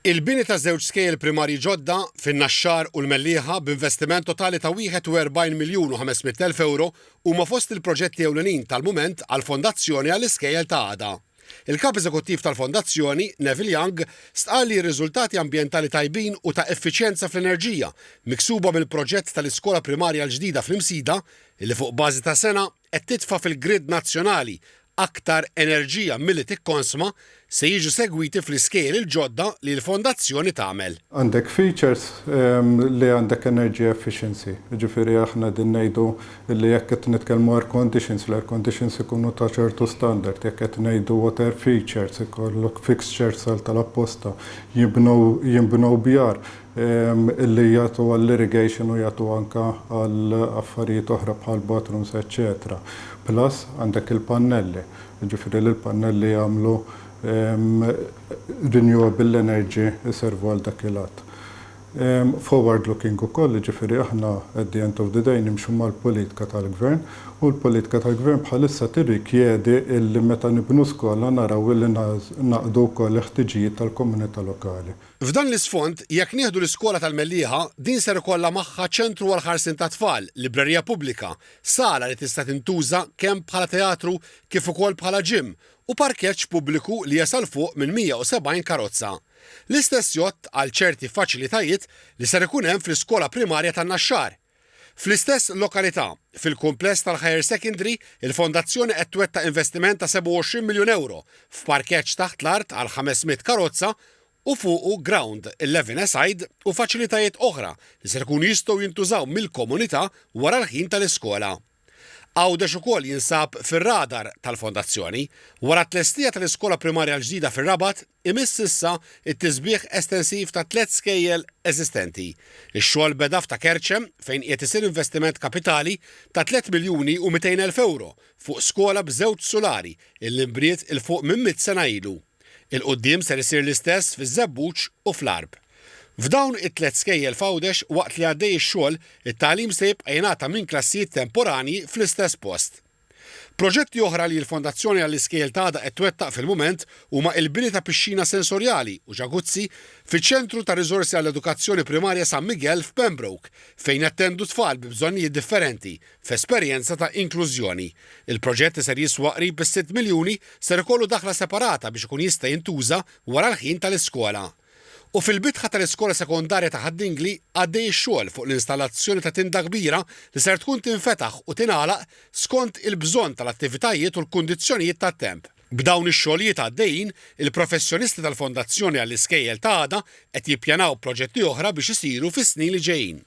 Il-bini ta' żewġ skejjel primarji ġodda fin-Naxxar u l-Mellieħa b'investiment totali ta' 41 miljun u 500 elf euro huma fost il-proġetti ewlenin tal-mument għall-Fondazzjoni għall-Iskejjel ta' Għada. Il-kap eżekuttiv tal-Fondazzjoni, Neville Young, stqal li r-riżultati ambjentali tajbin u ta' effiċjenza fl-enerġija miksuba mill-proġett tal-iskola primarja l-ġdida fl-Imsida illi fuq bażi ta' sena qed titfa' fil-grid nazzjonali aktar enerġija milli tikkonsma se jiġu segwiti fl-iskejjel il-ġodda li l-Fondazzjoni tagħmel. Għandek features li għandek energy efficiency. Ġifieri aħna din ngħidu li jekk qed nitkellmu air conditions, l-air conditions ikunu ta' ċertu standard, jekk qed ngħidu water features, ikollok fixtures tal-apposta, jinbnew bjar illi jagħtu għall-irrigation u jagħtu anke għal affarijiet oħra bħal bathrooms, etc. Plus għandek il-pannelli, ġifieri li l-pannelli jagħmlu renewable energy iservu għal dak il-għat. Forward looking ukoll, ġifieri aħna at the end of the day nimxu mal-politika tal-gvern u l-politika tal-gvern bħalissa tirrikjedi illi meta nibnu skola naraw illi naqdu wkoll il-ħtiġijiet tal-komunità lokali. F'dan l-isfond, jekk nieħdu l-iskola tal-Mellieħa, din ser ikollha magħha ċentru għal ħarsien ta' tfal, librerija pubblika, sala li tista' tintuża kemm bħala teatru kif ukoll bħala ġim u parkeġġ pubbliku li jasal fuq minn 170 karozza. L-istess jott għal ċerti faċilitajiet li ser ikun hemm fl-iskola primarja tan-Naxxar. Fl-istess lokalità, fil-kumpless tal-Higher Secondary, il-Fondazzjoni qed twettaq investiment ta' 27 miljun euro f'parkeġġ taħt l-art għal 500 karozza u fuqu ground 11 u faċilitajiet oħra li ser ikunu jistgħu jintużaw mill-komunità wara l-ħin tal-iskola. Għawdex ukoll jinsab fir-radar tal-Fondazzjoni wara t-tlestija tal-iskola primarja l-ġdida fir-Rabat imiss issa it-tisbieħ estensiv ta' 3 skejjel eżistenti. Ix-xogħol beda f'ta' Kerċem fejn qiegħed isir investiment kapitali ta' 3 miljuni u 200 elf euro fuq skola b'żewġ solari illi nbriet il fuq minn 100 sena ilu. Il-qudiem ser isir l-istess fiż-Żebbuġ u fl-Arb. F'dawn it-tlet skejjel f'Għawdex waqt li għaddej ix-xogħol, it-tagħlim se jibqa' jingħata minn klassijiet temporani fl-istess post. Proġetti oħra li l-Fondazzjoni għall-Iskejjel ta' Għada qed twettaq fil-mument huma l-bini ta' pixxina sensorjali u ġaguzzi fiċ-Ċentru ta' Riżorsi għall-Edukazzjoni Primarja San Miguel f'Pembroke fejn jattendu tfal bi bżonnijiet differenti f'esperjenza ta' inklużjoni. Il-proġett ser jiswa qrib bis-6 miljuni ser ikollu daħla separata biex ikun jista' jintuża wara l-ħin tal-iskola. U fil-bitħa tal-iskola sekondarja ta' Ħaddingli għaddej ix-xogħol fuq l-installazzjoni ta' tinda kbira li ser tkun tinfetaħ u tingħalaq skont il-bżonn tal-attivitajiet u l-kundizzjonijiet tat-temp. B'dawn ix-xogħlijiet għaddejjin, il-professjonisti tal-Fondazzjoni għall-Iskejjel ta' Għada qed jippjanaw proġetti oħra biex isiru fis-snin li ġejjin.